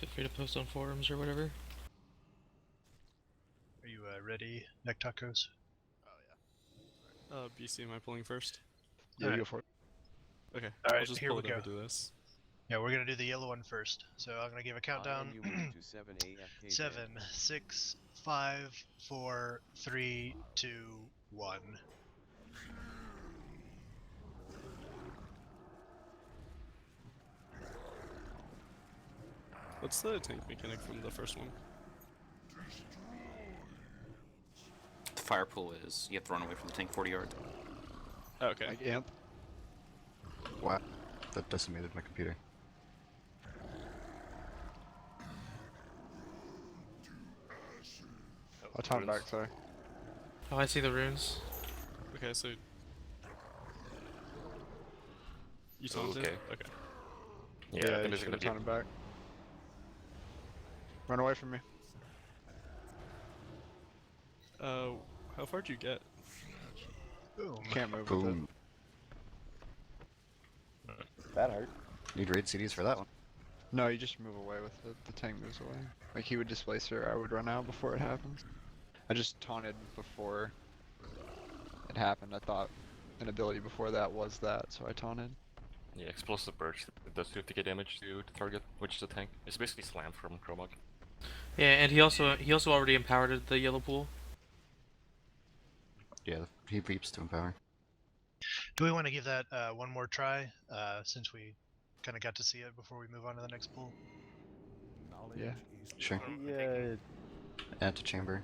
Feel free to post on forums or whatever. Are you ready, neck tacos? BC, am I pulling first? Yeah, you go for it. Okay, All I'll right, just here pull we it go. over to this. Yeah, we're gonna do the yellow one first. So I'm gonna give a countdown. 7, 6, 5, 4, 3, 2, 1. What's the tank mechanic from the first one? The fire pool is you have to run away from the tank 40 yards. Okay. Like amp. Wow, that decimated my computer. I'll time back, sorry. Oh, I see the runes. Okay, so you taunted? Okay. Okay. Yeah, I think you there's should gonna have be. timed back. Run away from me. How far do you get? Boom. Can't move with it. Boom. That hurt. Need raid CDs for that one. No, you just move away with it. The tank moves away. Like he would displace her, I would run out before it happens. I just taunted before it happened. I thought an ability before that was that, so I taunted. Yeah, explosive burst. It does 50k damage to the target, which is a tank. It's basically slam from Kormrok. Yeah, and he also already empowered the yellow pool. Yeah, he reaps to empower. Do we want to give that one more try, since we kind of got to see it before we move on to the next pool? Yeah. Sure. Yeah. Antechamber.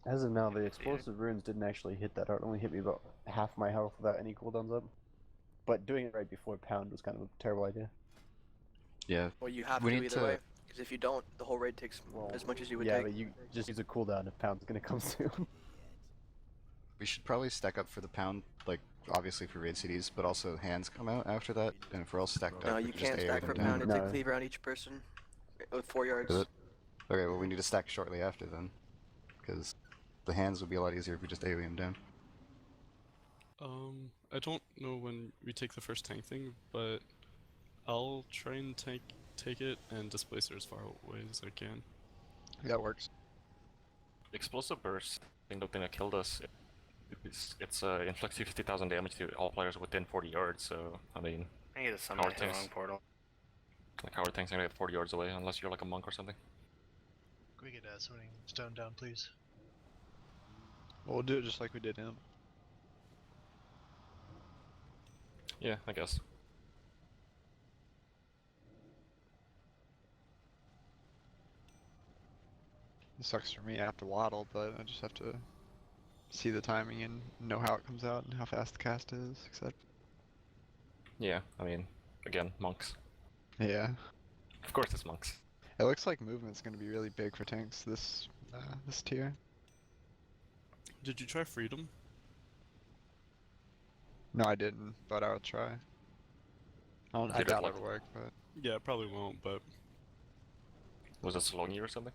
As of now, the explosive runes didn't actually hit that hard. It only hit me about half my health without any cooldowns up. But doing it right before pound was kind of a terrible idea. Yeah. Well, you have We to need either to- way, because if you don't, the whole raid takes as much as you would yeah, take. but you just use a cooldown if pound's gonna come soon. We should probably stack up for the pound, like obviously for raid CDs, but also hands come out after that, and if we're all stacked No, up, we you can just can't AoE stack them for down. pound. It's No. a cleave around each person with 4 yards. Is it? Okay, well we need to stack shortly after then, because the hands would be a lot easier if we just AoE them down. I don't know when we take the first tank thing, but I'll try and take it and displace her as far away as I can. That works. Explosive burst, the thing that killed us, it's inflicts 50,000 damage to all players within 40 yards, so, I mean... I need to summon Our the tanks- wrong portal. Like, our tank's gonna get 40 yards away, unless you're like a monk or something. Can we get summoning stone down, please? We'll do it just like we did him. Yeah, I guess. It sucks for me, I have to waddle, but I just have to see the timing and know how it comes out and how fast the cast is, except... Yeah, I mean, again, monks. Yeah. Of course it's monks. It looks like movement's gonna be really big for tanks this this tier. Did you try freedom? No, I didn't, but I would try. I Did it doubt like- it'll work, but Yeah, it probably won't, but Was it Salongi or something?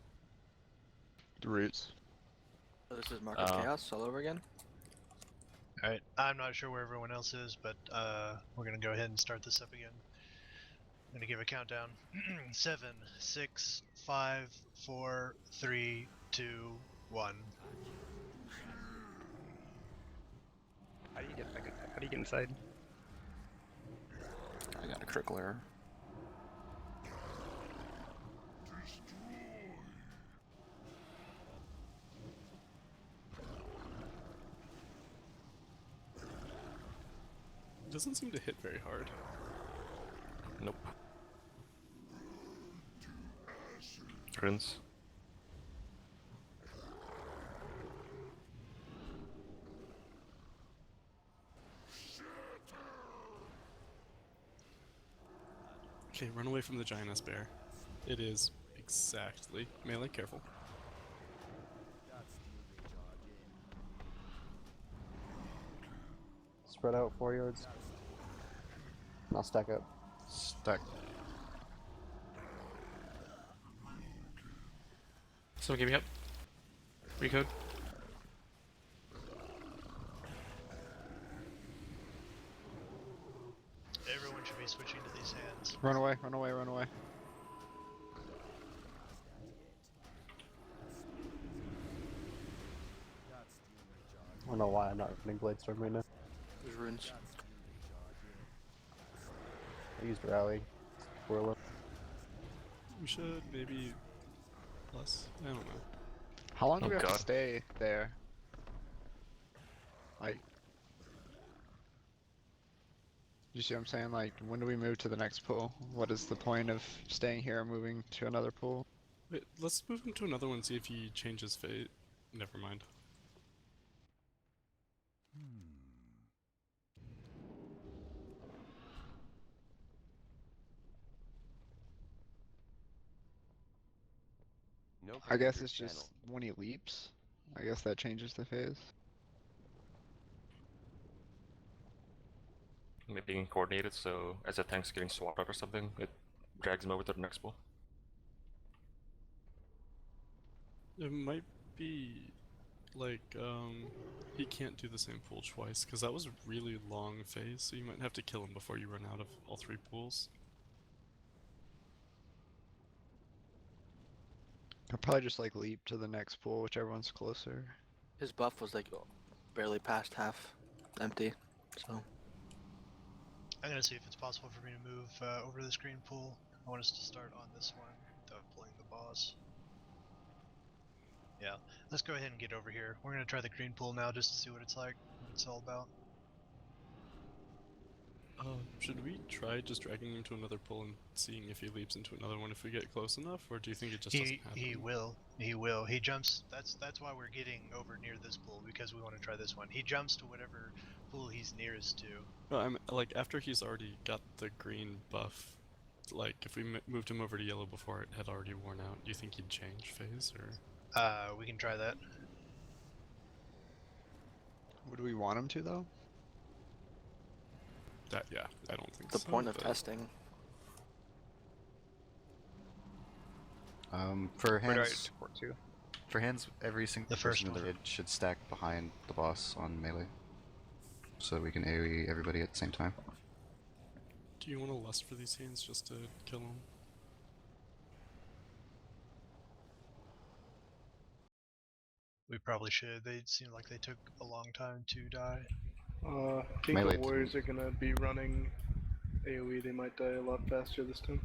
the roots. So this is Marcus Chaos all over again. Alright, I'm not sure where everyone else is, but we're gonna go ahead and start this up again. I'm gonna give a countdown. 7, 6, 5, 4, 3, 2, 1. How do you get back? How do you get inside? I got a critical error. it doesn't seem to hit very hard. Nope. Runes. Okay, run away from the giantess bear. It is exactly melee. Careful. Spread out 4 yards. I'll stack up. Stack. Someone get me up. Recode. Everyone should be switching to these hands. Run away, run away, run away. I don't know why I'm not running Bladestorm right now. There's runes. I used Rally. Spoiler. We should maybe less. I don't know. How long do Oh we have God. to stay there? Like, you see what I'm saying? Like, when do we move to the next pool? What is the point of staying here and moving to another pool? Wait, let's move him to another one, see if he changes fate. Never mind. No I guess predator it's just channel. when he leaps. I guess that changes the phase. Maybe being coordinated, so as the tank's getting swapped out or something, it drags him over to the next pool. It might be like he can't do the same pool twice because that was a really long phase, so you might have to kill him before you run out of all 3 pools. I'll probably just like leap to the next pool, whichever one's closer. His buff was like barely past half empty, so. I'm gonna see if it's possible for me to move over to the screen pool. I want us to start on this one without pulling the boss. Yeah, let's go ahead and get over here. We're gonna try the green pool now just to see what it's like, what it's all about. Should we try just dragging him to another pool and seeing if he leaps into another one if we get close enough, or do you think it just doesn't happen? He will. He will. He jumps. That's why we're getting over near this pool, because we want to try this one. He jumps to whatever pool he's nearest to. No, I'm like after he's already got the green buff. Like if we moved him over to yellow before it had already worn out, do you think he'd change phase or? We can try that. Would we want him to though? That yeah, I don't think The so. point of but- testing. For Where do I hands, support to? for hands, every single The first person in the one. raid should stack behind the boss on melee, so we can AoE everybody at the same time. Do you want to lust for these hands just to kill him? We probably should. They seem like they took a long time to die. I think Melee the warriors are gonna be running AoE. They might die a lot faster this time.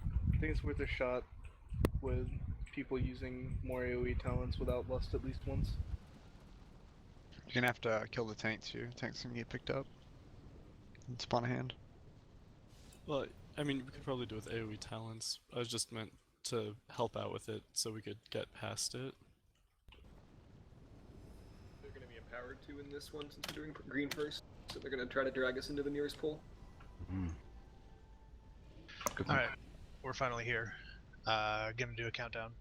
I think it's worth a shot with people using more AoE talents without lust at least once. You're gonna have to kill the tank too. Tank's gonna get picked up. And spawn a hand. Well, I mean, we could probably do it with AoE talents. I was just meant to help out with it so we could get past it. They're going to be empowered to in this one since we're doing green first, so they're going to try to drag us into the nearest pool. Good one. Alright, we're finally here. Gonna do a countdown.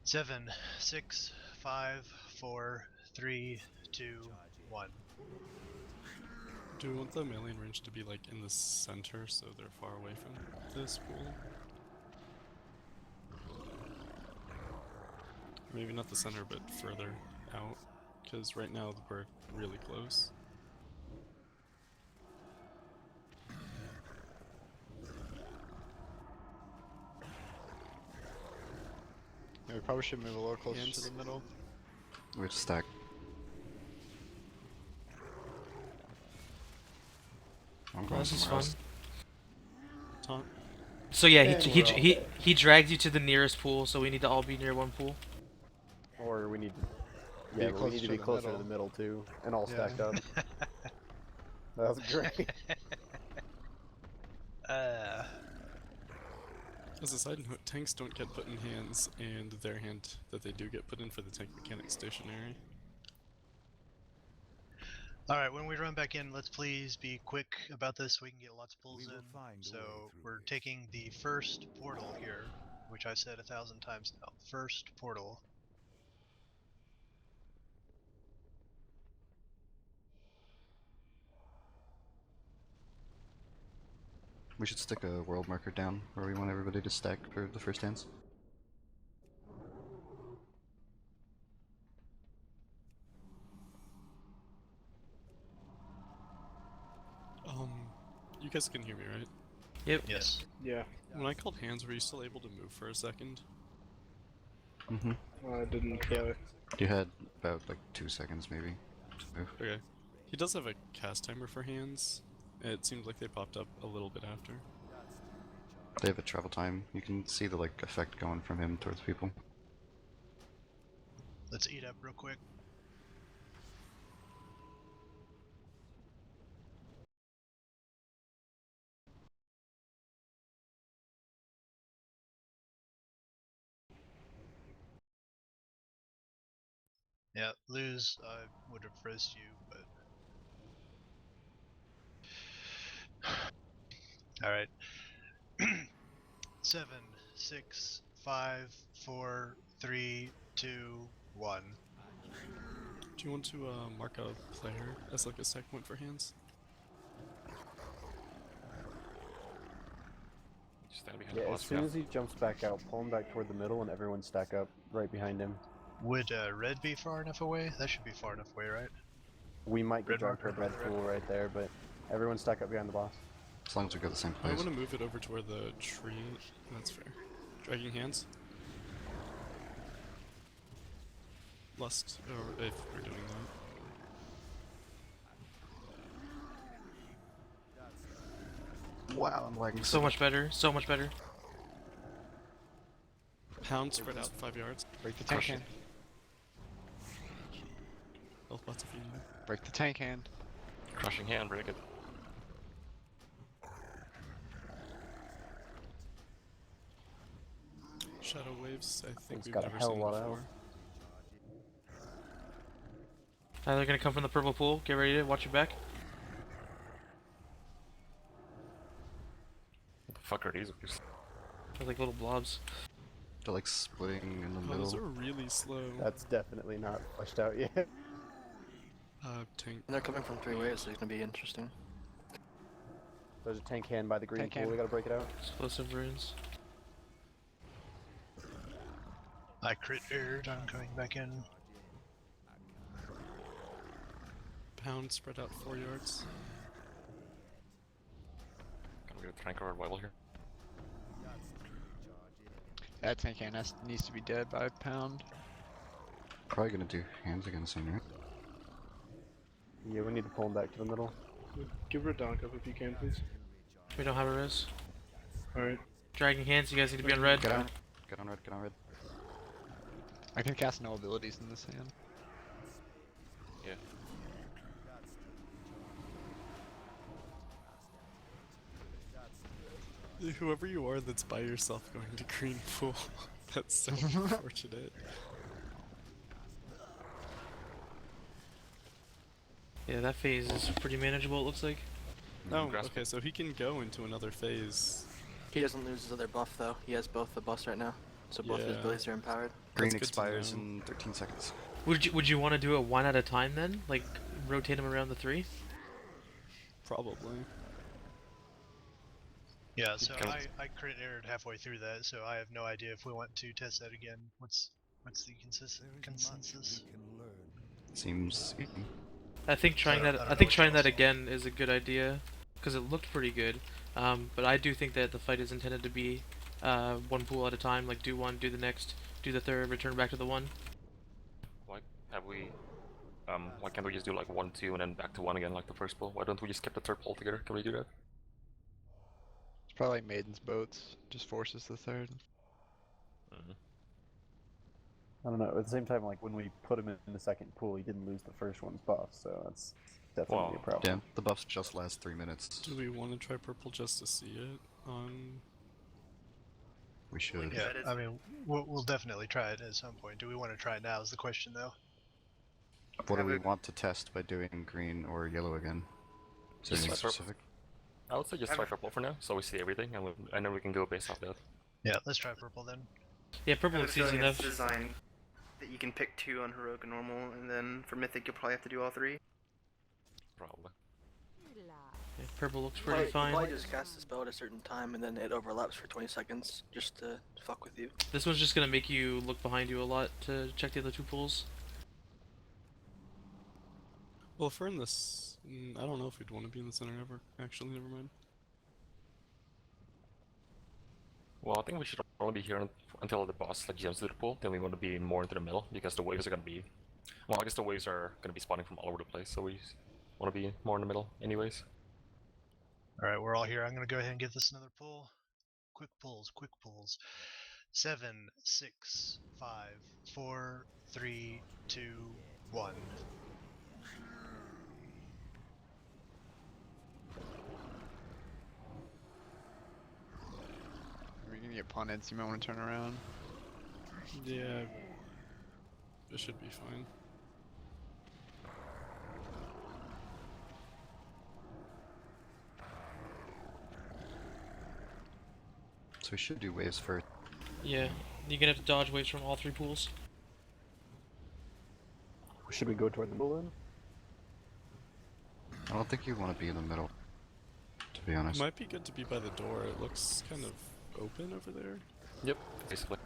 7, 6, 5, 4, 3, 2, 1. Do we want the melee range to be like in the center so they're far away from this pool? Maybe not the center, but further out, because right now we're really close. Yeah, we probably should move a little closer Hands. to the middle. We have to stack. I'm going This is somewhere fun. else. Taunt. So yeah, And we're all he drags you to the nearest pool, so we need to all be near one pool. Or we need to. Be Yeah, but we closer need to to be the closer to middle. the middle too, and all Yeah. stacked up. That was great. As a side note, tanks don't get put in hands, and their hand that they do get put in for the tank mechanic stationary. Alright, when we run back in, let's please be quick about this so we can get lots of pulls in. So we're taking the first portal here, which I've said 1,000 times now. First portal. We should stick a world marker down where we want everybody to stack for the first hands. You guys can hear me, right? Yep. Yes. Yeah, When I called hands, were you still able to move for a second? Mm-hmm. I didn't. You had about like 2 seconds maybe to move. Okay. He does have a cast timer for hands. It seemed like they popped up a little bit after. They have a travel time. You can see the like effect going from him towards people. Let's eat up real quick. Yeah, lose. I would have frisked you, but all right. 7, 6, 5, 4, 3, 2, 1. Do you want to mark a player as like a sec point for hands? Stand behind Yeah, the as boss for soon now. as he jumps back out, pull him back toward the middle and everyone stack up right behind him. Would red be far enough away? That should be far enough away, right? We might get Red dragged marker toward red by the pool red. right there, but everyone stack up behind the boss. As long as we go to the same I place. want to move it over to where the tree. That's fair. Dragging hands. Lust, or if we're doing that. Wow, I'm lagging So much better. So much better. Pound spread out 5 yards. Break the tank Crush it. hand. Health pots if you need it. Break the tank hand. Crushing hand, break it. Shadow waves, I think He's we've got a never hell seen of a lot of before. They're gonna come from the purple pool. Get ready to watch your back. What the fuck are these waves? They're like little blobs. They're like splitting in the Oh, those are middle. really slow. That's definitely not fleshed out yet. Tank. And they're coming from 3 ways, so it's gonna be interesting. There's a tank hand by the green Tank pool, hand. we gotta break it out. Explosive runes. I crit erred. I'm coming back in. Pound spread out 4 yards. Can we get a trank or revival here? That tank hand needs to be dead by a pound. Probably gonna do hands again soon, right? Yeah, we need to pull him back to the middle. Give her a donk up if you can, please. We don't have a res. Alright. Dragging hands. You guys need to be on red. Get on, get on red, get on red. I can cast no abilities in this hand. Yeah. Whoever you are that's by yourself going to green pool, that's so unfortunate. Yeah, that phase is pretty manageable. It looks like. Oh, Grasp. okay, so he can go into another phase. He doesn't lose his other buff though. He has both the buffs right now, so both of his Yeah. abilities are empowered. Green That's good to expires know. in 13 seconds. Would you want to do it one at a time then? Like rotate them around the 3? Probably. Yeah, so Can- I crit erred halfway through that, so I have no idea if we want to test that again. What's the consensus? Seems easy. I think trying I don't that. know I think what trying y'all that say. again is a good idea, because it looked pretty good. But I do think that the fight is intended to be one pool at a time. Like do one, do the next, do the third, return back to the one. Why have we? Why can't we just do like 1, 2, and then back to 1 again, like the first pull? Why don't we just skip the third pull altogether? Can we do that? It's probably like Maiden's Boats. Just forces the third. I don't know, at the same time, like, when we put him in the second pool, he didn't lose the first one's buff, so that's definitely a problem. Yeah, the buffs just last 3 minutes. Do we want to try purple just to see it on? We should. Yeah, I mean, we'll definitely try it at some point. Do we want to try it now is the question, though. What do we want to test by doing green or yellow again? Is there Just anything try purple. specific? I would say just try purple for now, so we see everything, and then we can go based off that. Yeah, let's try purple then. Yeah, purple looks easy enough. Design that you can pick 2 on heroic and normal, and then for mythic you'll probably have to do all 3. Probably. Yeah, purple looks pretty Probably fine. just cast the spell at a certain time, and then it overlaps for 20 seconds, just to fuck with you. This one's just gonna make you look behind you a lot to check the other 2 pools. Well, if we're in this, I don't know if we'd want to be in the center ever. Actually, never mind. Well, I think we should only be here until the boss like jumps to the pool. Then we want to be more into the middle because the waves are gonna be. Well, I guess the waves are gonna be spawning from all over the place, so we want to be more in the middle, anyways. All right, we're all here. I'm gonna go ahead and give this another pull. Quick pulls, quick pulls. 7, 6, 5, 4, 3, 2, 1. We're gonna get punted, so you might want to turn around. Yeah, it should be fine. So we should do waves first. Yeah, you're gonna have to dodge waves from all 3 pools. Should we go toward the middle then? I don't think you want to be in the middle, to be It honest. might be good to be by the door. It looks kind of open over there. Yep, basically.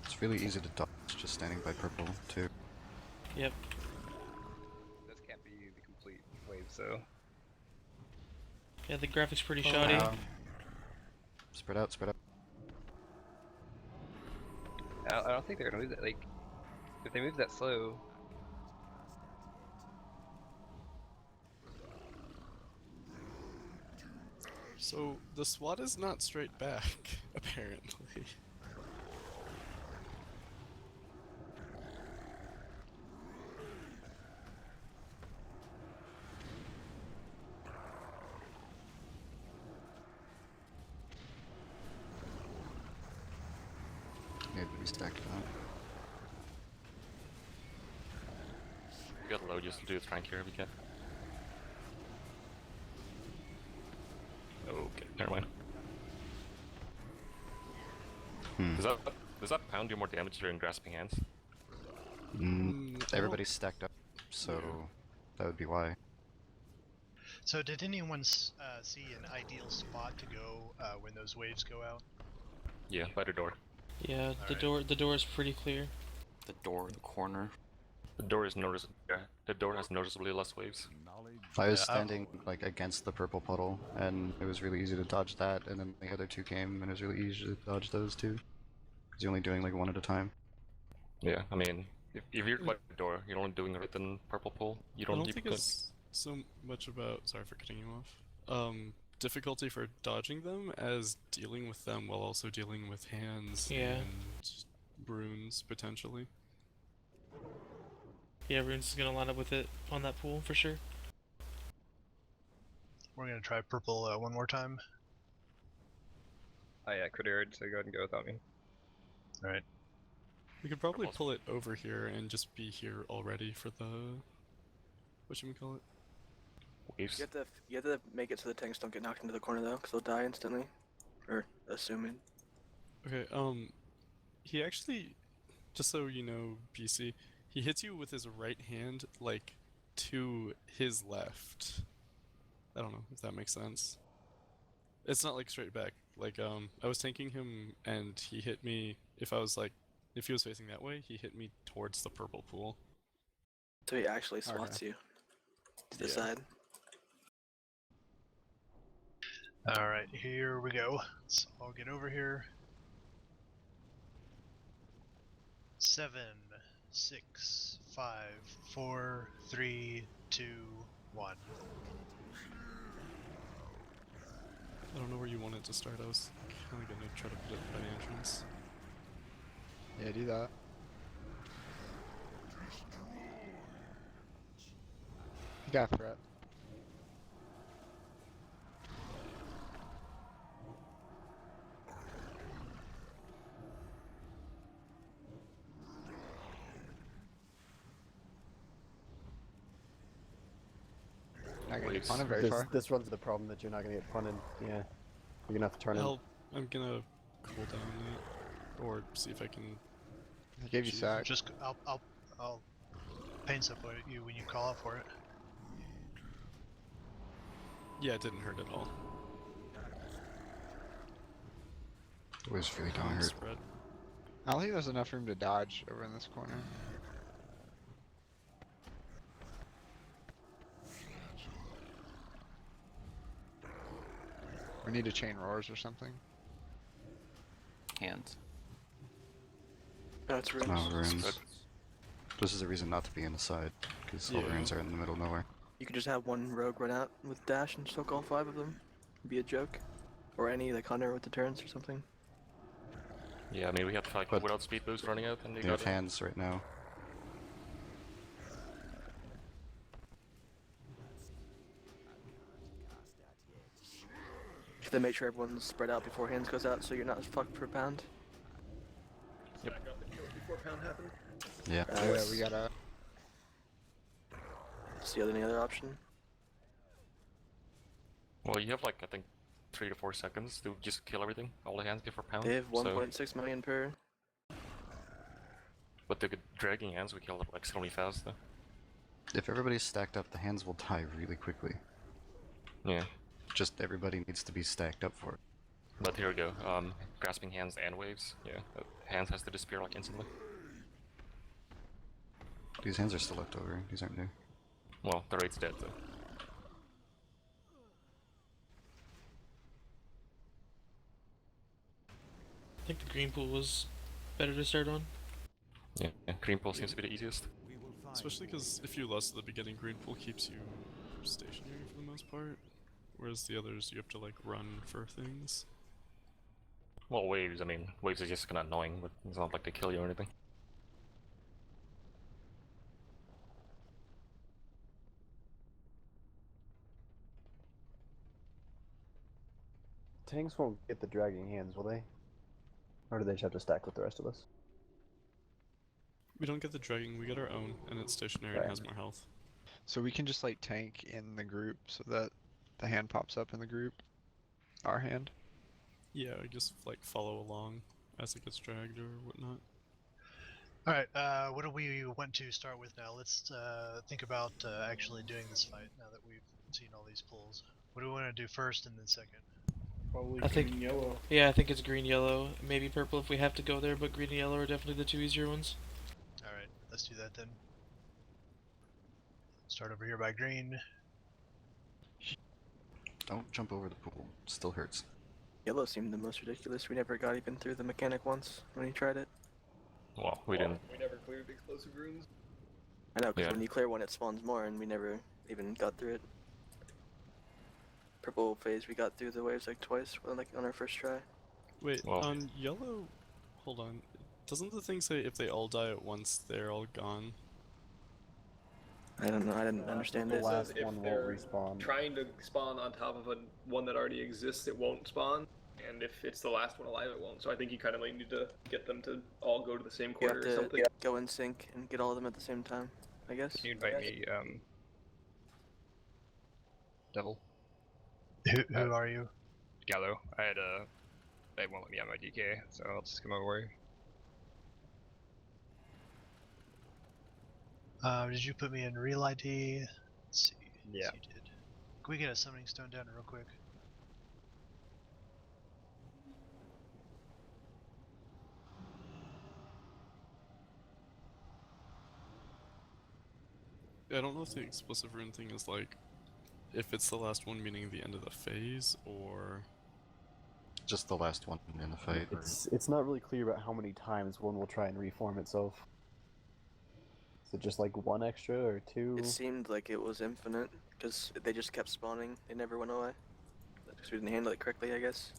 It's really easy to dodge just standing by purple, too. Yep. This can't be the complete wave, so. Yeah, the graphics pretty shoddy. Spread out, spread out. I don't think they're gonna move that. Like, if they move that slow. So the SWAT is not straight back, apparently. Need to be stacked up. We got low just to do the frank here if we can. Okay, never mind. Does that pound do more damage during grasping hands? Everybody's stacked up, so that would be why. So did anyone see an ideal spot to go when those waves go out? Yeah, by the door. Yeah, the door is pretty clear. The door, the corner. The door is the door has noticeably less waves. I was standing like against the purple puddle, and it was really easy to dodge that, and then the other 2 came, and it was really easy to dodge those 2. Because you're only doing like 1 at a time. Yeah, I mean, if you're by the door, you're only doing it in purple pool. You I don't don't need think to. it's so much about, sorry for cutting you off, difficulty for dodging them as dealing with them while also dealing with hands and runes, potentially. Yeah, Runes is gonna line up with it on that pool for sure. We're gonna try purple one more time. Oh yeah, critter urge, so go ahead and go without me. Alright. We could probably pull it over here and just be here already for the... whatchamacallit? Waves. You have to make it so the tanks don't get knocked into the corner though, because they'll die instantly. Or, assuming. Okay, he actually, just so you know, BC, he hits you with his right hand, like, to his left. I don't know if that makes sense. It's not like straight back. Like, I was tanking him and he hit me, if he was facing that way, he hit me towards the purple pool. So he actually swats you to the side. Alright, here we go. So I'll get over here. 7, 6, 5, 4, 3, 2, 1. I don't know where you want it to start. I was kind of gonna try to put it by the entrance. Yeah, do that. You got threat. Not gonna get punted very far. This runs the problem that you're not gonna get punted. Yeah, you're gonna have to turn in. I'm gonna cool down that, or see if I can. I gave you sack. Just I'll pain support you when you call out for it. Yeah, it didn't hurt at all. It was really darn hurt. Spread. I don't think there's enough room to dodge over in this corner. We need to chain roars or something. Hands. That's runes. No, runes. Good. This is a reason not to be in the side, because all the Yeah. runes are in the middle of nowhere. You could just have one rogue run out with dash and soak all 5 of them. Be a joke. Or any like hunter with the turns or something. Yeah, I mean we have like But without speed boost running out, and they They got have hands right now. Should they make sure everyone's spread out before hands goes out so you're not fucked per pound? Stack up and kill it before pound happened. Yeah. Yeah, we gotta. See any other option? Well, you have like I think 3 to 4 seconds to just kill everything, all the hands before pound. They have so- 1.6 million per. But the dragging hands we killed like 70 fast though. If everybody's stacked up, the hands will die really quickly. Yeah. Just everybody needs to be stacked up for it. But here we go. Grasping hands and waves. Yeah, hands has to disappear like instantly. These hands are still left over. These aren't new. Well, the raid's dead though. I think the green pool was better to start on. Yeah, green pool seems to be the easiest. Especially because if you lost at the beginning, green pool keeps you stationary for the most part, whereas the others you have to like run for things. Well, waves, I mean, waves are just kinda annoying, but it's not like they kill you or anything. Tanks won't get the dragging hands, will they? Or do they just have to stack with the rest of us? We don't get the dragging, we get our own, and it's stationary and Right. has more health. So we can just like tank in the group so that the hand pops up in the group. Our hand. Yeah, I guess like follow along as it gets dragged or whatnot. Alright, what do we want to start with now? Let's think about actually doing this fight now that we've seen all these pulls. What do we want to do first and then second? Probably I think- green, yellow. Yeah, I think it's green, yellow, maybe purple if we have to go there, but green and yellow are definitely the 2 easier ones. Alright, let's do that then. Start over here by green. Don't jump over the pool. It still hurts. Yellow seemed the most ridiculous. We never got even through the mechanic once when he tried it. Well, we didn't. We never cleared the explosive runes. I know, because Yeah. when you clear one, it spawns more, and we never even got through it. Purple phase, we got through the waves like twice, like on our first try. Wait, Well- on yellow, hold on. Doesn't the thing say if they all die at once, they're all gone? I don't know. I didn't understand the it. last Says if one won't they're respawn. Trying to spawn on top of one that already exists, it won't spawn. And if it's the last one alive, it won't. So I think you kind of like need to get them to all go to the same You have quarter or to something. go in sync and get all of them at the same time, I guess. Can you invite me, Devil? Who are you? Gallo. They won't let me on my DK, so I'll just come over. Did you put me in real ID? Let's see. Yeah. Yes, you did. Can we get a summoning stone down real quick? I don't know if the explosive rune thing is like, if it's the last one meaning the end of the phase, or... Just the last one in the fight. It's not really clear about how many times one will try and reform itself. Is it just like 1 extra or 2? It seemed like it was infinite, because they just kept spawning. They never went away. Because we didn't handle it correctly, I guess.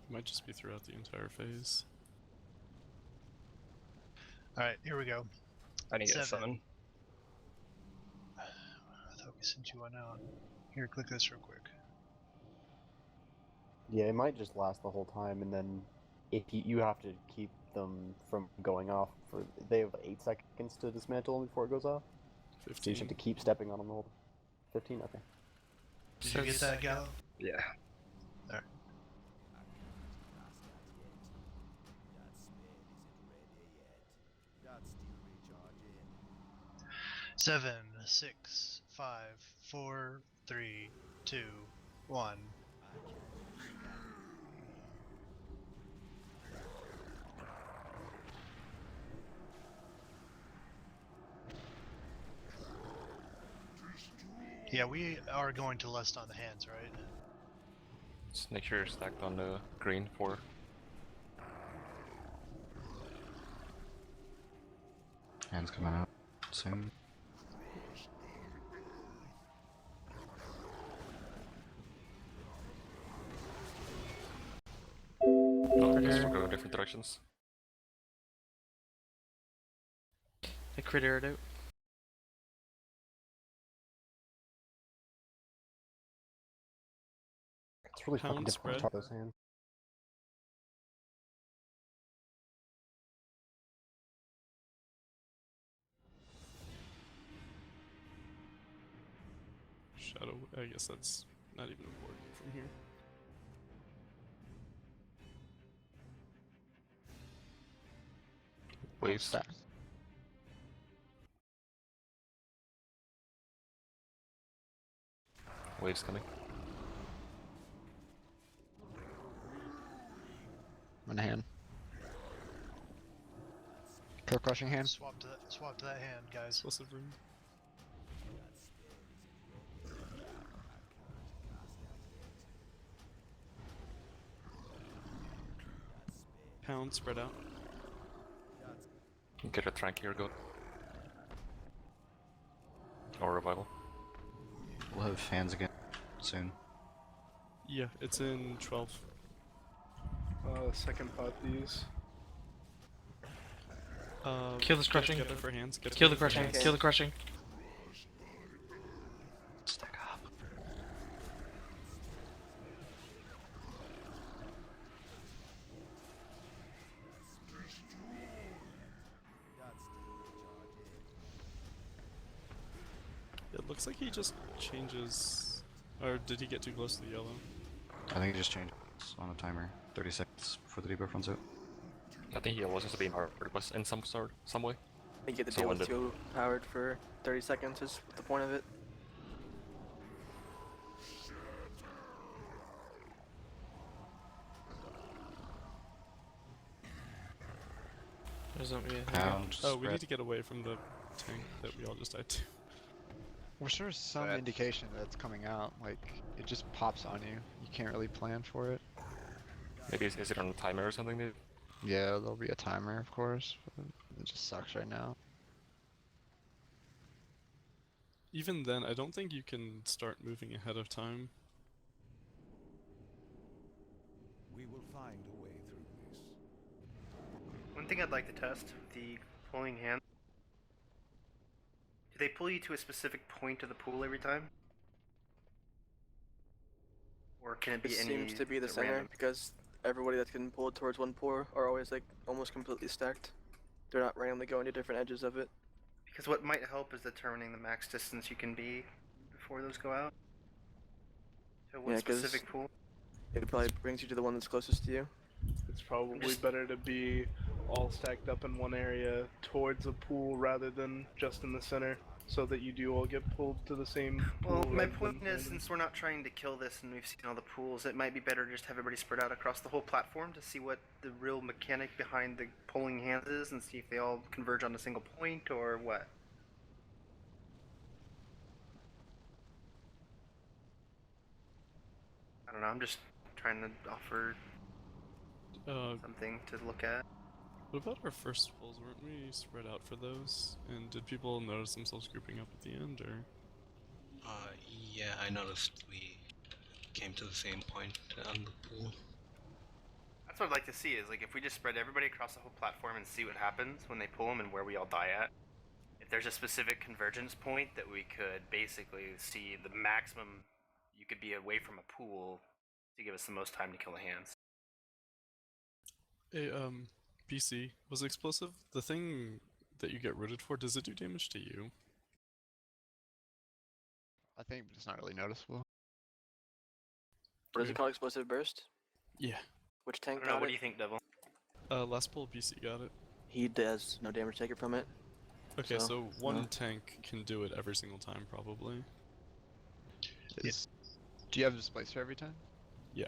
It might just be throughout the entire phase. Alright, here we go. I need to get a 7. summon. I thought we sent you one out. Here, click this real quick. Yeah, it might just last the whole time, and then if you have to keep them from going off for they have 8 seconds to dismantle them before it goes off. 15. So you just have to keep stepping on them the whole 15. Okay. Did you get that, Gallo? Yeah. There. Seven, 6, 5, 4, 3, 2, 1. Yeah, we are going to lust on the hands, right? Just make sure you're stacked on the green for. Hands coming out soon. Oh, I guess Critter. we're going different directions. I critter it out. It's really fucking Pound difficult to spread. talk those hands. Shadow. I guess that's not even important from here. Waves. Stack. Waves coming. One hand. Kill crushing hand. Swap to that hand, guys. Explosive rune. Pound spread out. Get a trank here, go. Or revival. We'll have hands again soon. Yeah, it's in 12. Second pot these. Kill this crushing. Get it for hands. Get it Kill for the crushing. hands. Kill the crushing. Stack up. It looks like he just changes. Or did he get too close to the yellow? I think it just changed on a timer. 30 seconds before the debuff runs out. I think he was just being hard in some way. You get the So deal when with the- 2 powered for 30 seconds is the point of it. There's not really Pound. Oh, we spread. need to get away from the tank that we all just died to. We're sure some That- indication that it's coming out. Like it just pops on you. You can't really plan for it. Maybe is it on a timer or something? Maybe? Yeah, there'll be a timer, of course. But it just sucks right now. Even then, I don't think you can start moving ahead of time. We will find a way through this. One thing I'd like to test with the pulling hand. Do they pull you to a specific point of the pool every time? Or can it be It any seems to be the center random? because everybody that can pull it towards one pour are always like almost completely stacked. They're not randomly going to different edges of it. Because what might help is determining the max distance you can be before those go out. To one Yeah, 'cause specific pool. It probably brings you to the one that's closest to you. It's probably just- better to be all stacked up in one area towards a pool rather than just in the center, so that you do all get pulled to the same pool. Well, my rather point than is, random. since we're not trying to kill this and we've seen all the pools, it might be better to just have everybody spread out across the whole platform to see what the real mechanic behind the pulling hands is and see if they all converge on a single point or what. I don't know, I'm just trying to offer something to look at. What about our first pulls? Weren't we spread out for those? And did people notice themselves grouping up at the end, or? Yeah, I noticed we came to the same point on the pool. That's what I'd like to see, is like if we just spread everybody across the whole platform and see what happens when they pull them and where we all die at. If there's a specific convergence point that we could basically see the maximum you could be away from a pool to give us the most time to kill the hands. Hey, BC, was explosive the thing that you get rooted for? Does it do damage to you? I think it's not really noticeable. What is it called? Explosive burst? Yeah. Which I tank don't know, got what it? do you think, Devil? Last pull BC got it. He does no damage taken from it. Okay, so one no. tank can do it every single time, probably. Do you have a displacer every time? Yeah.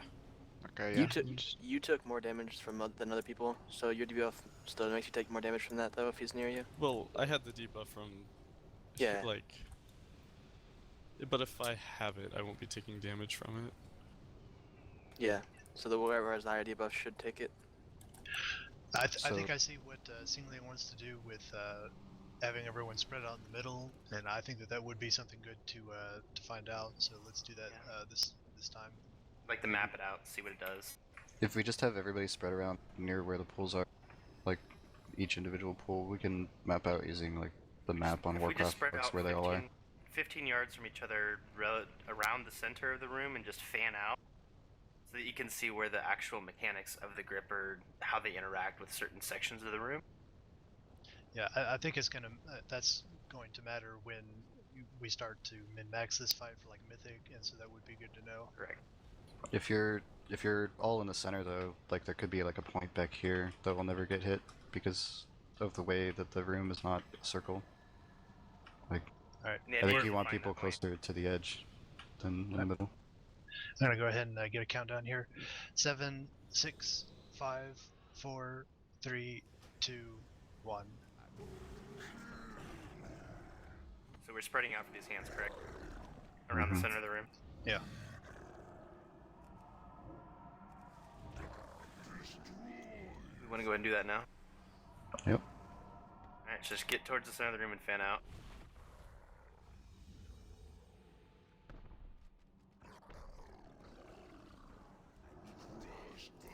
Okay, yeah. You took more damage from than other people, so your debuff still makes you take more damage from that though if he's near you. Well, I had the debuff from Yeah. like But if I have it, I won't be taking damage from it. Yeah. So the whoever has the higher debuff should take it. I So- think I see what Singly wants to do with having everyone spread out in the middle, and I think that would be something good to find out. So let's do that this time. Like to map it out, see what it does. If we just have everybody spread around near where the pools are, like each individual pool, we can map out using like the map on If we just Warcraft spread books out where they all are. 15 yards from each other around the center of the room and just fan out so that you can see where the actual mechanics of the grip are, how they interact with certain sections of the room. Yeah, I think it's gonna that's going to matter when we start to min-max this fight for like Mythic, and so that would be good to know. Correct. If you're all in the center though, like there could be like a point back here that will never get hit because of the way that the room is not a circle. Like, Alright. Yeah, I think we're you want fine people that point. closer to the edge than in the middle. I'm gonna go ahead and get a countdown here. 7, 6, 5, 4, 3, 2, 1. So we're spreading out for these hands, correct? Around the center of the room. Yeah. We want to go ahead and do that now? Yep. Alright, so just get towards the center of the room and fan out.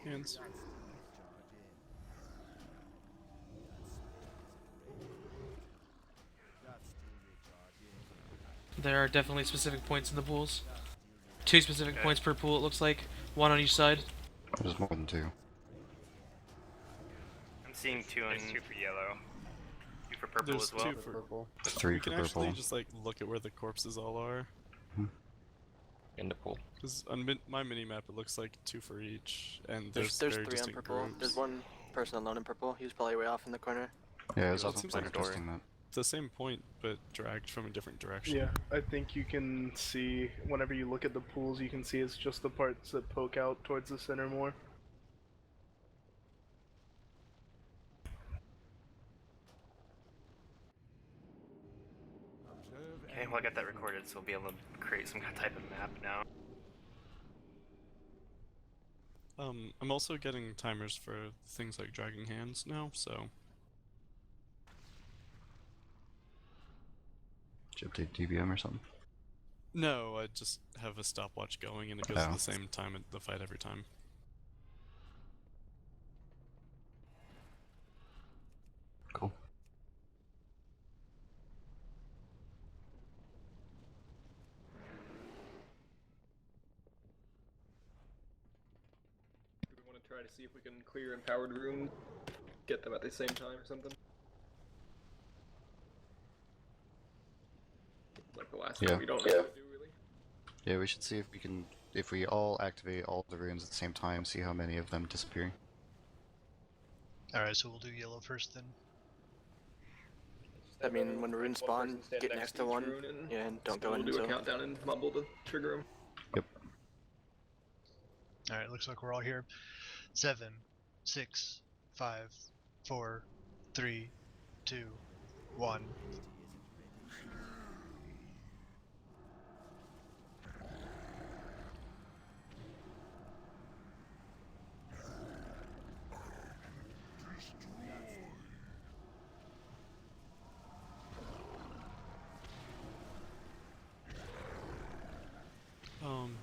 Hands. There are definitely specific points in the pools. 2 specific points per pool, it looks like. 1 on each side. There's more than 2. I'm seeing 2 on There's 2 for yellow. 2 for purple There's as well. 2 for purple. 3 We for can actually purple. just like look at where the corpses all are. In the pool. Because on my mini map, it looks like 2 for each, and There's very 3 on distinct purple. groups. There's one person alone in purple. He was probably way off in the corner. Yeah, it was Well, it also seems quite like interesting that. It's the same point, but dragged from a different direction. Yeah, I think you can see, whenever you look at the pools, you can see it's just the parts that poke out towards the center more. Okay, well I got that recorded, so we'll be able to create some type of map now. I'm also getting timers for things like dragging hands now, so Did you update DBM or something? no, I just have a stopwatch going, and it goes at the same time at the fight every time. Cool. Do we want to try to see if we can clear empowered rooms? Get them at the same time or something? Like the last one we don't know what to do really. Yeah, we should see if we can, if we all activate all the runes at the same time, see how many of them disappear. Alright, so we'll do yellow first then. I mean, when runes spawn, get next to one. Yeah, and don't go We'll do into a countdown and mumble to trigger them. Yep. Alright, looks like we're all here. 7, 6, 5, 4, 3, 2, 1.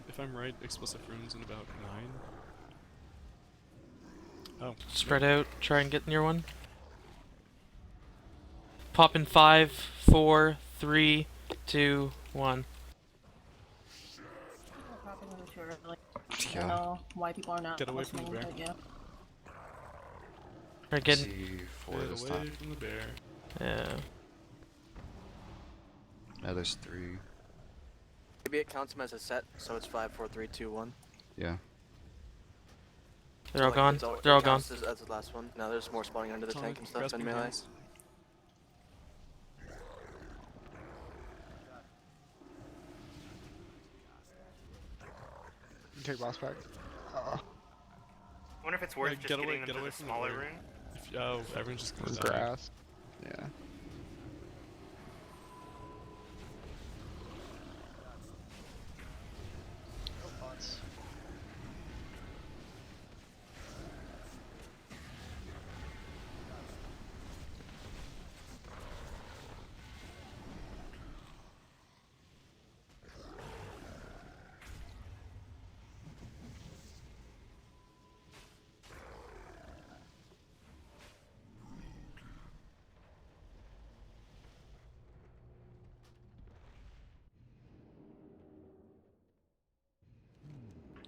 If I'm right, explosive runes in about 9. Oh. Spread out, try and get near one. Pop in 5, 4, 3, 2, 1. Yeah. I don't know why people are not Get away from the listening, bear. but yeah. Alright, get C4 this away time. from the bear. Yeah. Now there's 3. Maybe it counts them as a set, so it's 5, 4, 3, 2, 1. Yeah. They're all gone. They're all gone. That's the last one. Now there's more spawning under the Tonic, tank and stuff grasping and melee. hands. Take boss back. I wonder if it's worth just get getting away, them get to away the from smaller the bear. room. If, oh, everyone's just gonna die. Grass. Yeah.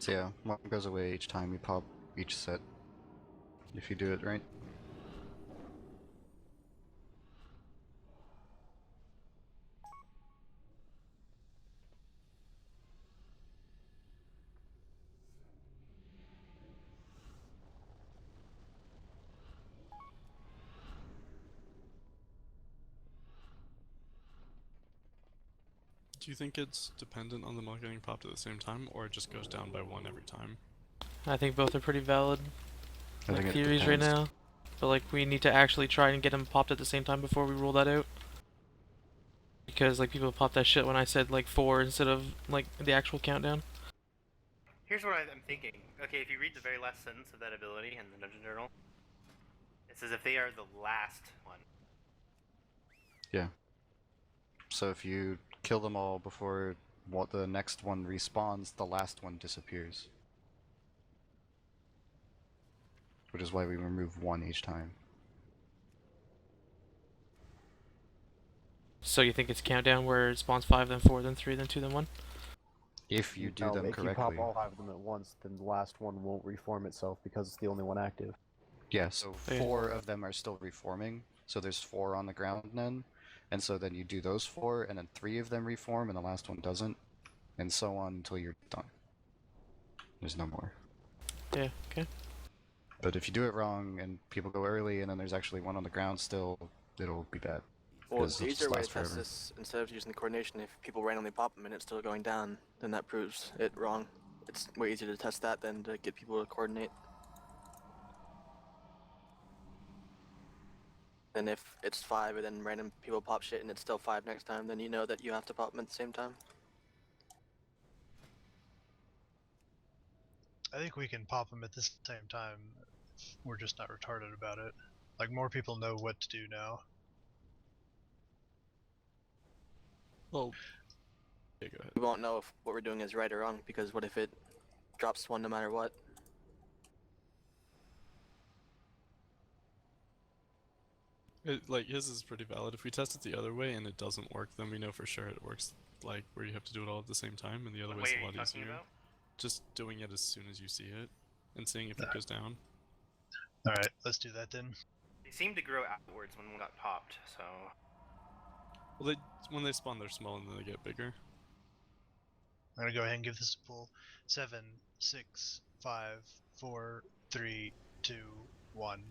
So yeah, one goes away each time you pop each set. If you do it right. Do you think it's dependent on them all getting popped at the same time, or it just goes down by one every time? I think both are pretty valid I think it theories right depends. now. But like we need to actually try and get them popped at the same time before we rule that out. Because like people popped that shit when I said like 4 instead of like the actual countdown. Here's what I'm thinking. Okay, if you read the very last sentence of that ability in the Dungeon Journal, it says if they are the last one. Yeah. So if you kill them all before what the next one respawns, the last one disappears. Which is why we remove one each time. So you think it's countdown where it spawns 5, then 4, then 3, then 2, then 1? If you do No, them if you correctly. pop all 5 of them at once, then the last one won't reform itself because it's the only one active. Yeah, so Yeah. 4 of them are still reforming, so there's 4 on the ground then, and so then you do those 4, and then 3 of them reform, and the last one doesn't, and so on until you're done. There's no more. Yeah, okay. But if you do it wrong, and people go early, and then there's actually one on the ground still, it'll be bad. Well, Because the it'll easier just way to last test forever. this, instead of using the coordination, if people randomly pop them and it's still going down, then that proves it wrong. It's way easier to test that than to get people to coordinate. And if it's 5 and then random people pop shit and it's still 5 next time, then you know that you have to pop them at the same time. I think we can pop them at the same time. We're just not retarded about it. Like, more people know what to do now. Well, yeah, go ahead. We won't know if what we're doing is right or wrong, because what if it drops 1 no matter what? Like, his is pretty valid. If we test it the other way and it doesn't work, then we know for sure it works, like, where you have to do it all at the same time, and the other What way's way a are lot you talking easier. about? Just doing it as soon as you see it, and seeing if it goes down. Alright, let's do that then. They seem to grow outwards when one got popped, so... Well, when they spawn, they're small, and then they get bigger. I'm gonna go ahead and give this a pull. 7, 6, 5, 4, 3, 2, 1.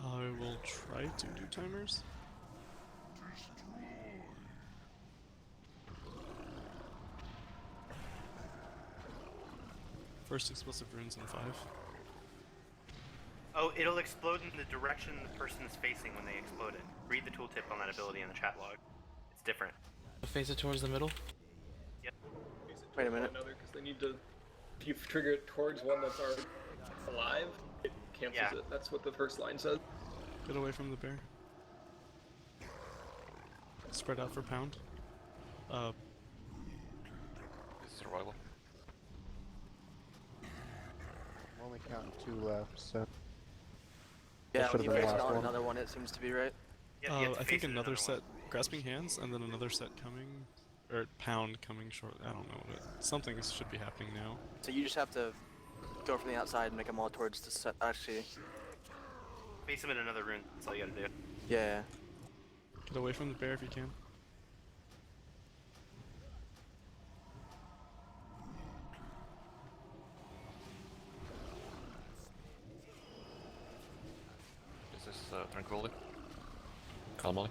I will try to do timers. First explosive runes in 5. Oh, it'll explode in the direction the person is facing when they explode it. Read the tooltip on that ability in the chat log. It's different. Face it towards the middle. Yep. Wait a minute. Because they need to. If you trigger it towards one that's already alive, it cancels it. That's what the first line says. Get away from the bear. Spread out for pound. Is it survival? I'm only counting 2 left, so. Yeah, That when should've you been the face it last on one. another one, it seems to be right. Yeah, you have to I face think it another one. set, grasping hands, and then another set coming, or pound coming short. I don't know what it. Something should be happening now. So you just have to go from the outside and make them all towards the set. Actually, Face him in another rune. That's all you gotta do. yeah. Get away from the bear if you can. Is this tranquility? Calmly?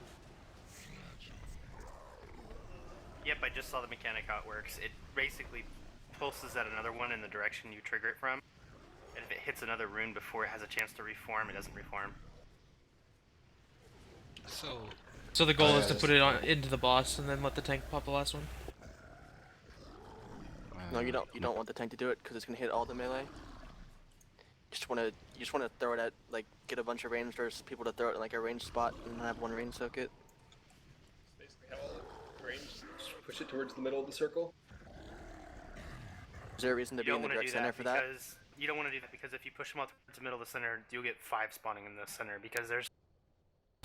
Yep, I just saw the mechanic how it works. It basically pulses at another one in the direction you trigger it from. And if it hits another rune before it has a chance to reform, it doesn't reform. So the goal is to put it on into the boss and then let the tank pop the last one. No, you don't. You don't want the tank to do it because it's gonna hit all the melee. You just wanna throw it at, like, get a bunch of ranged or people to throw it in like a ranged spot and have one range soak it. Basically, have all the range, push it towards the middle of the circle. Is there a reason to You be don't in the want to direct do center that for that? because you don't want to do that because if you push them out towards the middle of the center, you'll get 5 spawning in the center because there's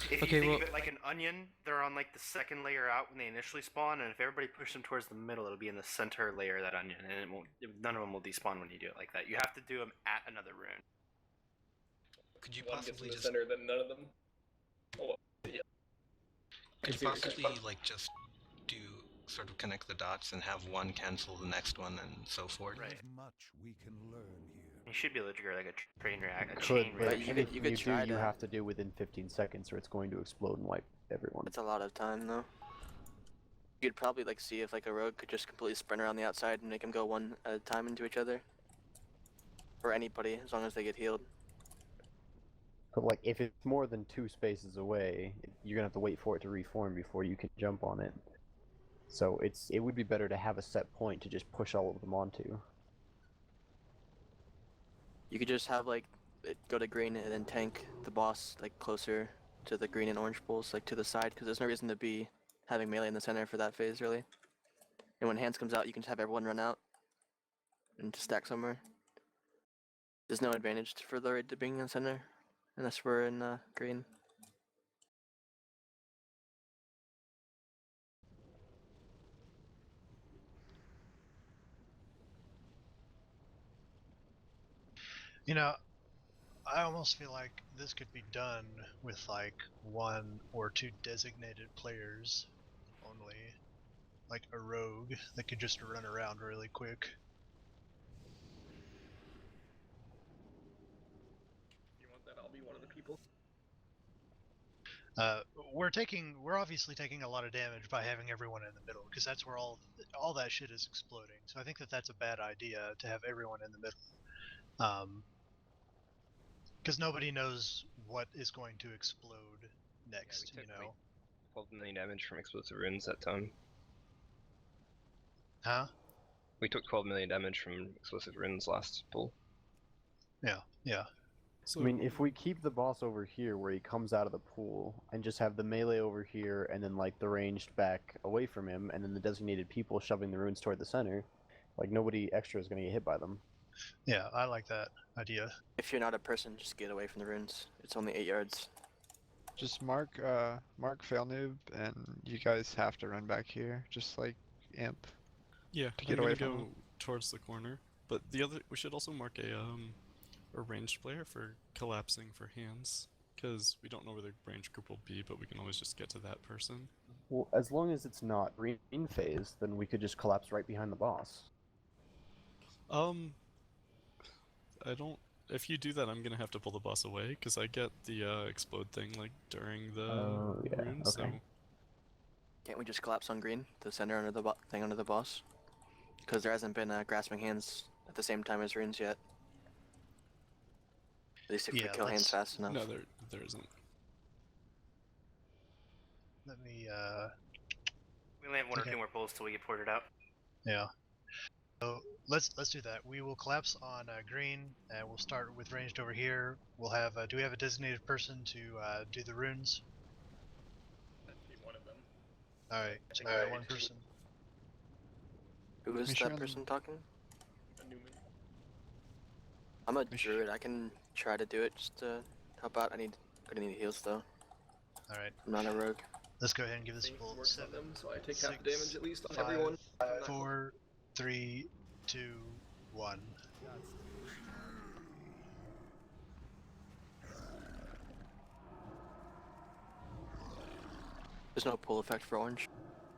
If Okay, you think well- of it like an onion, they're on like the second layer out when they initially spawn, and if everybody pushes them towards the middle, it'll be in the center layer of that onion, and it won't. None of them will despawn when you do it like that. You have to do them at another rune. Could you One gets in possibly the just center, then none of them. Oh, yeah. could you see what you're possibly saying. like just do sort of connect the dots and have one cancel the next one and so forth? Right. There's much we can learn here. You should be able to trigger like a train react, a Could, chain but reaction. anything you could do, try you to. have to do within 15 seconds, or it's going to explode and wipe everyone. It's a lot of time though. You'd probably like see if like a rogue could just completely sprint around the outside and make them go one at a time into each other. Or anybody, as long as they get healed. But like, if it's more than 2 spaces away, you're gonna have to wait for it to reform before you can jump on it. So it would be better to have a set point to just push all of them onto. You could just have like it go to green and then tank the boss like closer to the green and orange pools, like to the side, because there's no reason to be having melee in the center for that phase really. And when hands comes out, you can just have everyone run out and just stack somewhere. There's no advantage for the raid to being in the center, unless we're in green. You know, I almost feel like this could be done with like 1 or 2 designated players only, like a rogue that could just run around really quick. You want that? I'll be one of the people. We're obviously taking a lot of damage by having everyone in the middle, because that's where all that shit is exploding. So I think that's a bad idea to have everyone in the middle. Because nobody knows what is going to explode next, Yeah, you know? 12 million damage from explosive runes that time. Huh? We took 12 million damage from explosive runes last pull. Yeah. So I mean, if we keep the boss over here where he comes out of the pool, and just have the melee over here, and then like the ranged back away from him, and then the designated people shoving the runes toward the center, like nobody extra is going to get hit by them. Yeah, I like that idea. If you're not a person, just get away from the runes. It's only 8 yards. Just mark fail noob, and you guys have to run back here, just like imp. yeah, to get I'm away gonna from go him. towards the corner. But we should also mark a ranged player for collapsing for hands, because we don't know where the ranged group will be, but we can always just get to that person. Well, as long as it's not green phase, then we could just collapse right behind the boss. I don't. If you do that, I'm gonna have to pull the boss away because I get the explode thing like during the Oh, yeah, rune. okay. So Can't we just collapse on green, the center under the thing under the boss? Because there hasn't been grasping hands at the same time as runes yet. At least if we Yeah, kill hands let's- fast enough. no, there isn't. Let me, We only have 1 or Okay. 2 more pulls till we get ported out. yeah. So let's do that. We will collapse on green, and we'll start with ranged over here. We'll have, do we have a designated person to do the runes? Be one of them. Alright, so we got 1 person. Who is Make sure that on- person talking? A Newman. I'm a Make sure- druid. I can try to do it just to help out. I'm gonna need heals though. Alright, I'm not a rogue. let's go ahead and give this a Thing full works on 7, them, so I take 6, half the damage at least on 5, everyone. I'm not 4, 3, 2, 1. There's no pull effect for orange.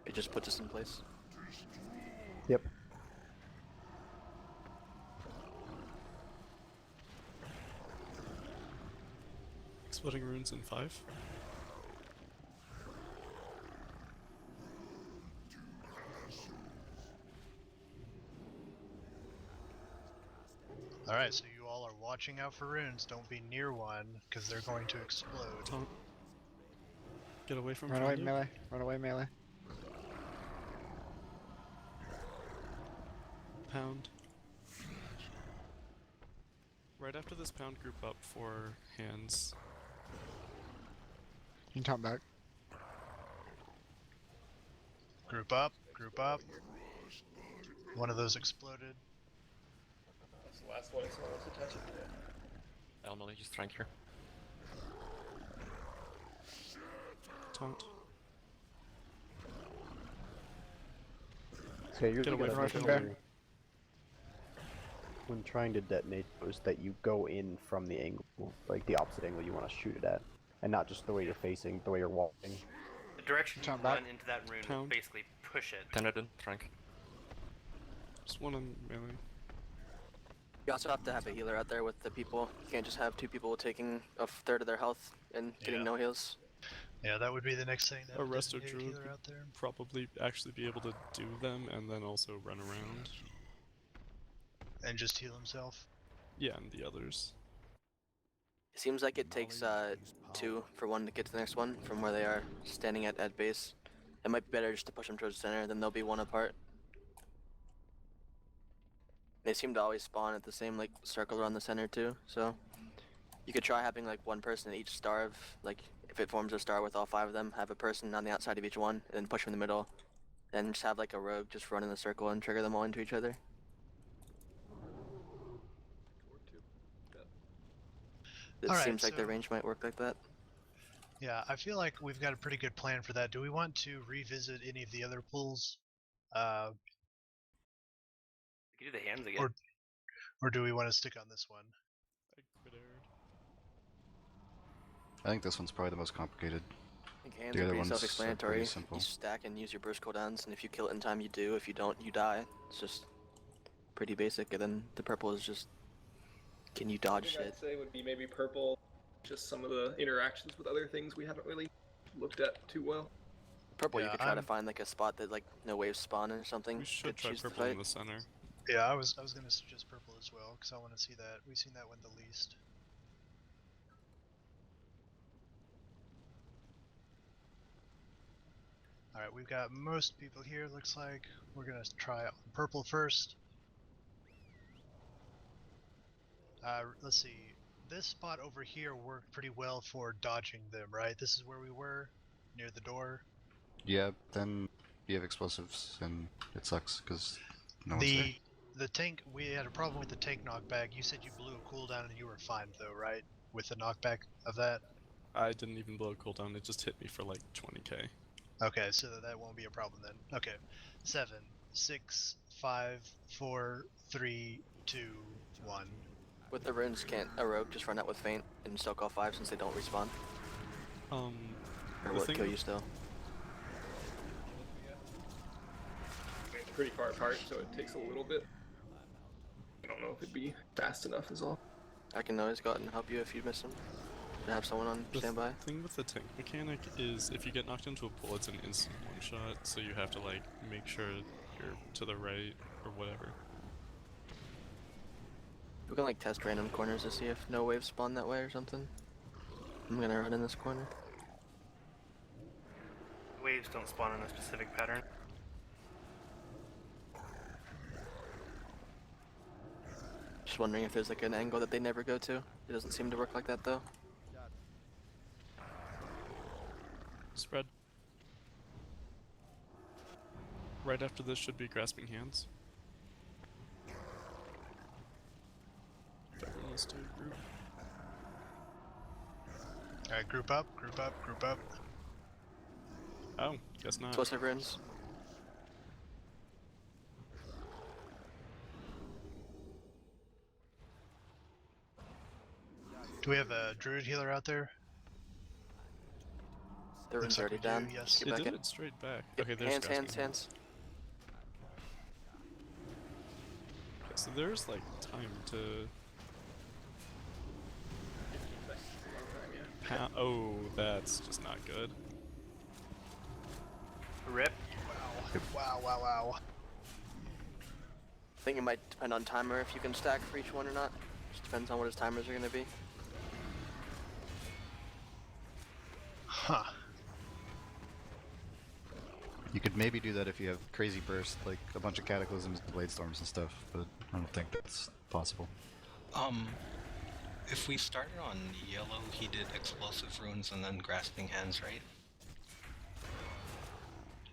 It just puts us in place. Yep. Exploding runes in 5. Alright, so you all are watching out for runes. Don't be near one, because they're going to explode. Don't get away from Run away Frondo. melee. Run away melee. Pound. Right after this pound, group up for hands. You can top back. Group up, group up. One of those exploded. That's the last one, so let's attach it to it. Elmily, just rank here. taunt. So you're Get away gonna from make the sure when trying to detonate those that you go in from the angle, like the opposite angle you want to shoot it at, and not just the way you're facing, the way you're walking. The direction you Turn back. run into that rune Pound. will basically push it. Turn it in, Frank. Just one on melee. You also have to have a healer out there with the people. You can't just have two people taking a third of their health and getting Yeah. no heals. Yeah, that would be the next thing. To have A a resto designated druid healer would out there. probably actually be able to do them and then also run around. And just heal himself. Yeah, and the others. It seems like it takes two for one to get to the next one from where they are standing at base. It might be better just to push them towards the center, then they'll be one apart. They seem to always spawn at the same like circle around the center too, so you could try having like one person at each star of, like, if it forms a star with all 5 of them, have a person on the outside of each one, and then push them in the middle. Then just have like a rogue just run in the circle and trigger them all into each other. It Alright, seems like the so- range might work like that. Yeah, I feel like we've got a pretty good plan for that. Do we want to revisit any of the other pools? We could do the hands again. Or do we want to stick on this one? I think this one's probably the most complicated. I think hands The are other pretty ones are self-explanatory. pretty simple. You stack and use your burst cooldowns, and if you kill it in time, you do. If you don't, you die. It's just pretty basic. And then the purple is just, can you dodge I think shit? I'd say would be maybe purple. Just some of the interactions with other things we haven't really looked at too well. Purple, you Yeah, could try to I'm- find like a spot that like no waves spawn or something. We should to try choose to purple in fight. the center. Yeah, I was gonna suggest purple as well, because I want to see that. We've seen that one the least. Alright, we've got most people here, looks like. We're gonna try on purple first. Let's see. This spot over here worked pretty well for dodging them, right? This is where we were, near the door. Yeah, then you have explosives and it sucks because no one's there. The tank, we had a problem with the tank knockback. You said you blew a cooldown and you were fine though, right? With the knockback of that? I didn't even blow a cooldown, it just hit me for like 20k. Okay, so that won't be a problem then. Okay. 7, 6, 5, 4, 3, 2, 1. With the runes, can't a rogue just run out with feint and soak all 5 since they don't respawn? Or The will it thing kill with- you still? It's pretty far apart, so it takes a little bit. I don't know if it'd be fast enough is all. I can always go out and help you if you miss them. To have someone on standby. The thing with the tank mechanic is if you get knocked into a pool, it's an instant one-shot, so you have to like make sure you're to the right or whatever. We can like test random corners to see if no waves spawn that way or something. I'm gonna run in this corner. Waves don't spawn in a specific pattern. Just wondering if there's like an angle that they never go to. It doesn't seem to work like that though. Spread. Right after this should be grasping hands. Everyone wants to group. Alright, group up, group up, group up. Oh, guess not. Explosive runes. Do we have a druid healer out there? The rune's Looks like already we do, down. yes. Get It back did in. it straight back. Yep, Okay, there's hands, grasping hands, hands. Okay, so there's like time to. Oh, that's just not good. Rip. Wow, wow, wow. I think it might depend on timer if you can stack for each one or not. Just depends on what his timers are gonna be. Huh. You could maybe do that if you have crazy burst, like a bunch of cataclysms and blade storms and stuff, but I don't think that's possible. If we started on yellow, he did explosive runes and then grasping hands, right?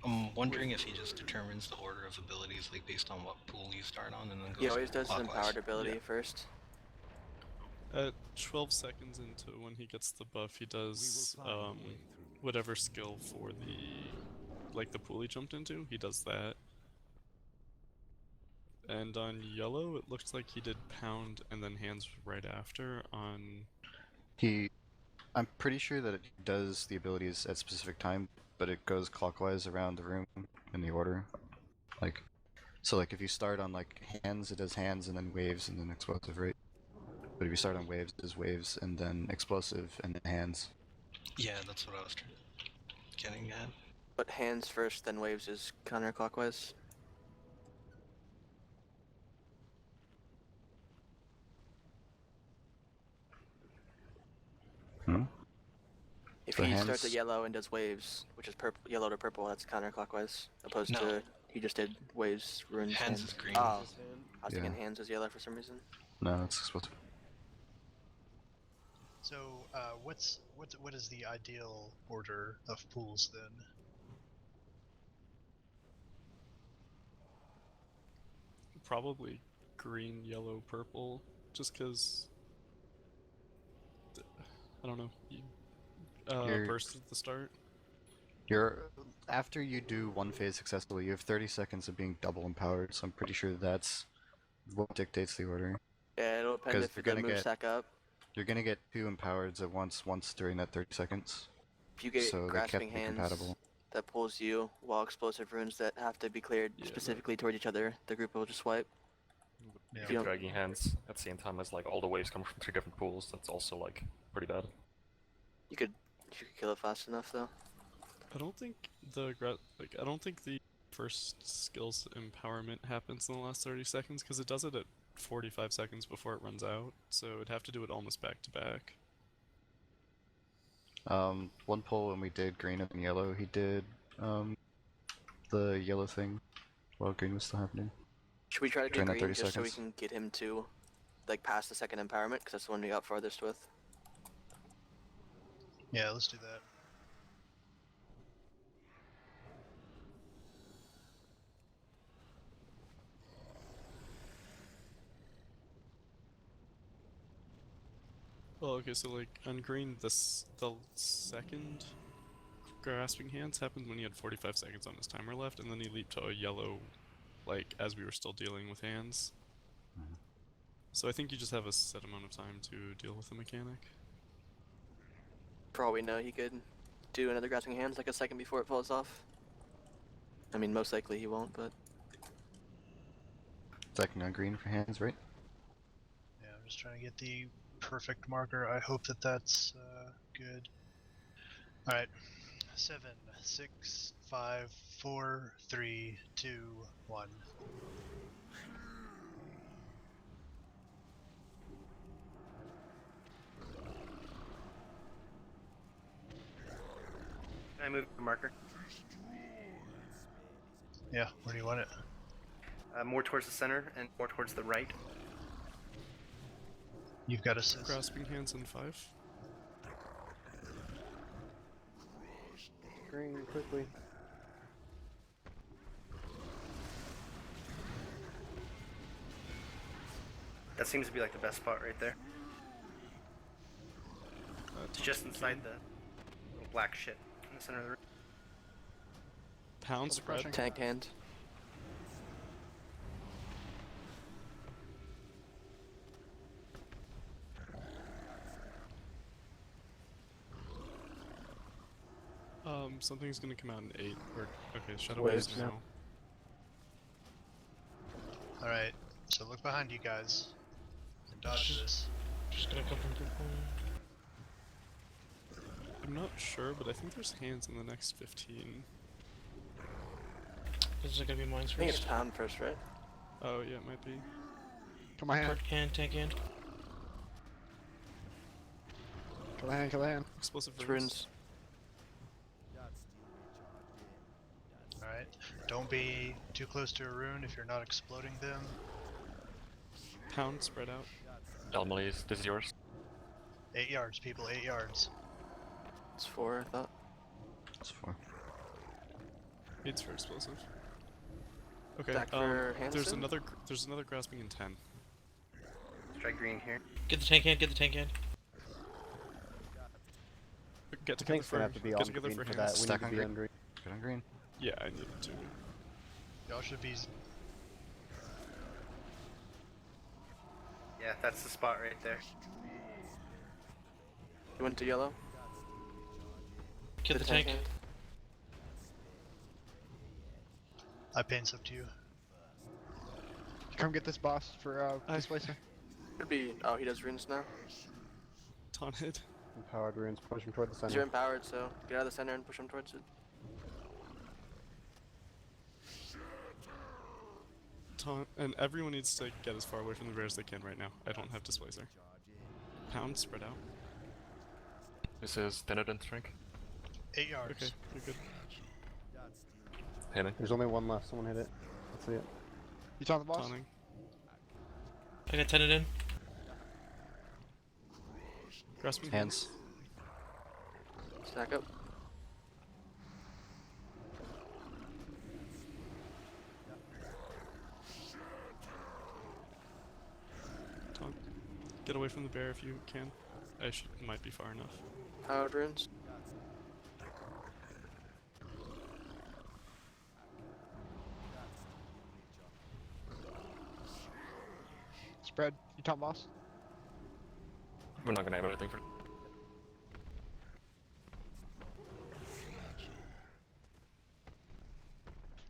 I'm wondering if he just determines the order of abilities, like based on what pool you start on, and then goes He always does his clockwise. empowered ability Yeah. first. At 12 seconds into when he gets the buff, he does whatever skill for the pool he jumped into, he does that. And on yellow, it looks like he did pound and then hands right after on... I'm pretty sure that it does the abilities at specific time, but it goes clockwise around the room in the order. So if you start on hands, it does hands and then waves and then explosive, right? But if you start on waves, it does waves and then explosive and then hands. Yeah, that's what I was getting at. But hands first, then waves is counterclockwise. If So he hands... starts at yellow and does waves, which is yellow to purple, that's counterclockwise. Opposed to he just did waves, runes, hands. Is green. Oh, I was Yeah. thinking hands is yellow for some reason. No, it's explosive. So, what is the ideal order of pools then? Probably green, yellow, purple, just because... I don't know. Burst at the start. After you do one phase successfully, you have 30 seconds of being double empowered, so I'm pretty sure that's what dictates the order. Yeah, it'll depend if the moves stack up. You're gonna get 2 empowereds at once during that 30 seconds. If you get so grasping hands compatible. that pulls you, while explosive runes that have to be cleared specifically towards each other, the group will just swipe. If you're dragging hands at the same time as all the waves come from 3 different pools, that's also pretty bad. You could kill it fast enough though. I don't think I don't think the first skill's empowerment happens in the last 30 seconds because it does it at 45 seconds before it runs out, so it'd have to do it almost back to back. One pull when we did green and yellow, he did the yellow thing while green was still happening. Should we try to do During that green 30 just so we seconds. can get him to pass the second empowerment because that's the one we got farthest with? Yeah, let's do that. Well, okay, so on green, the second grasping hands happened when he had 45 seconds on his timer left, and then he leaped to a yellow, as we were still dealing with hands. So I think you just have a set amount of time to deal with the mechanic. For all we know, he could do another grasping hands a second before it falls off. I mean, most likely he won't, but... Second on green for hands, right? Yeah, I'm just trying to get the perfect marker. I hope that that's good. Alright. 7, 6, 5, 4, 3, 2, 1. Can I move the marker? Yeah, where do you want it? More towards the center and more towards the right. You've got assist. Grasping hands in 5. Green, quickly. That seems to be the best spot right there. It's just inside the little black shit in the center of the room. Pound spread. Tank hand. Something's gonna come out in 8. Okay, Shadow Waves Waves now. now. Alright, so look behind you guys. And dodge this. Just gonna come from purple. I'm not sure, but I think there's hands in the next 15. This is gonna be mines I think it's first. pound first, right? Oh, yeah, it might be. Kill my hand. Card hand, tank hand. Kill the hand, kill the hand. Explosive It's runes. runes. Alright, don't be too close to a rune if you're not exploding them. Pound spread out. Elmily, this is yours. 8 yards, people, 8 yards. It's 4, I thought. It's 4. 8's for explosive. Okay, Back for there's Hanson? another grasping in 10. Try green here. Get the tank hand, get the tank hand. Get I together think it's for gonna have to be get on together green for for hands. that. We Stack need to on be green. on green. Good on green. Yeah, I need it too. Y'all should be. Yeah, that's the spot right there. You went to yellow? Get the tank. hand. I paints up to you. Come get this boss for Displacer. Could be. Oh, he does runes now. Taunted. Empowered runes, push him toward the You're center. empowered, so get out of the center and push him towards it. Taunt, and everyone needs to get as far away from the bear as they can right now. I don't have Displacer. Pound, spread out. This is Tenet and Strength. 8 yards. Okay, you're good. Hitting. There's only one left. Someone hit it. Let's see it. You taunt the boss? Taunting. I got tenant in. Grasping Hands. Stack up. Taunt. Get away from the bear if you can. Might be far enough. Powered runes. Spread. You taunt boss? We're not gonna have anything for.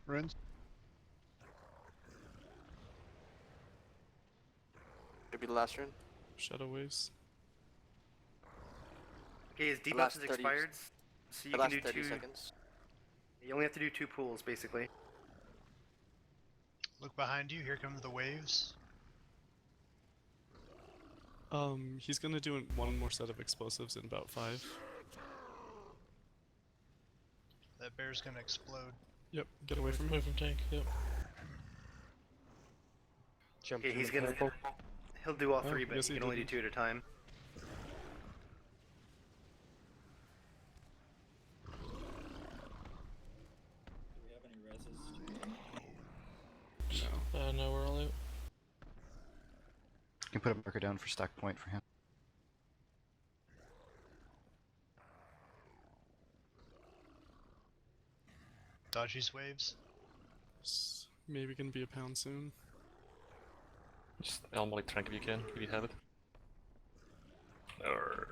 Runes? Could be the last rune. Shadow waves. Okay, his The debuff last is 30 expired, so you The can last do 30 two. seconds. You only have to do 2 pools, basically. Look behind you. Here come the waves. He's gonna do one more set of explosives in about 5. That bear's gonna explode. Yep, get away from Away him. from tank. Yep. Jump Okay, to he's the gonna. purple. He'll do all Oh, 3, but yes, he he can only do didn't. 2 at a time. No, we're all out. You can put a marker down for stack point for him. Dodge these waves. Maybe gonna be a pound soon. Just Elmolly Trank if you can, if you have it. Or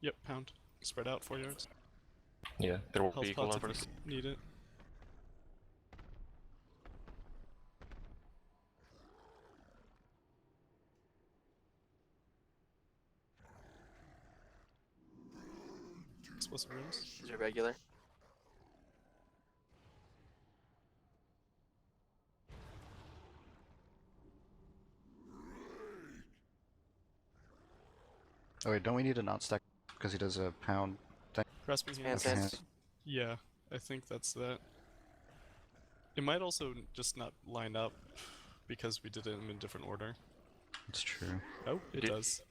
Yep, pound. Spread out 4 yards. yeah, there will Health be equal pots on if for you this. need it. Explosive runes. These are regular. Oh wait, don't we need to not stack because he does a pound thing? Grasping Hands, hands. hands. Yeah, I think that's that. It might also just not line up because we did them in different order. It's true. Oh, it Did- does.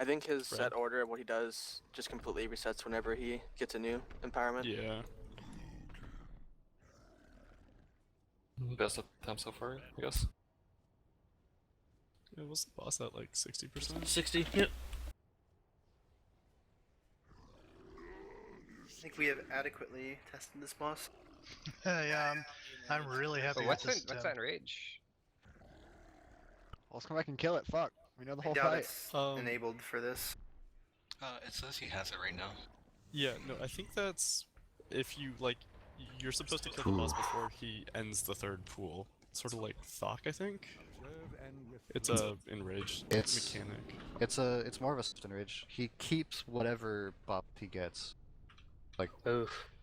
I think his Red. set order of what he does just completely resets whenever he gets a new empowerment. Yeah. Best of time so far, I guess. Yeah, was the boss at like 60%? 60. Yep. I think we have adequately tested this boss. Yeah, I'm really happy But with what's this. that enrage? Well, let's come back and kill it. Fuck. We know the I whole doubt fight. it's Um, enabled for this. It says he has it right now. Yeah, no, I think that's if you like, you're supposed to kill the boss before he ends the 3rd pool. Sort of like Thok, I think. It's a enraged It's- mechanic. It's more of a soft enrage. He keeps whatever buff he gets. Like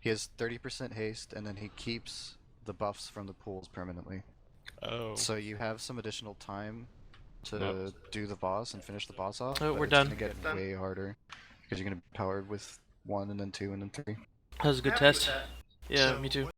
he has 30% haste, and then he keeps the buffs from the pools permanently. Oh. So you have some additional time to Yep. do the boss and finish the boss off. Oh, but we're it's done. gonna get It's done. way harder because you're gonna be powered with 1 and then 2 and then 3. That was a good Happy with test. that. Yeah, So me too.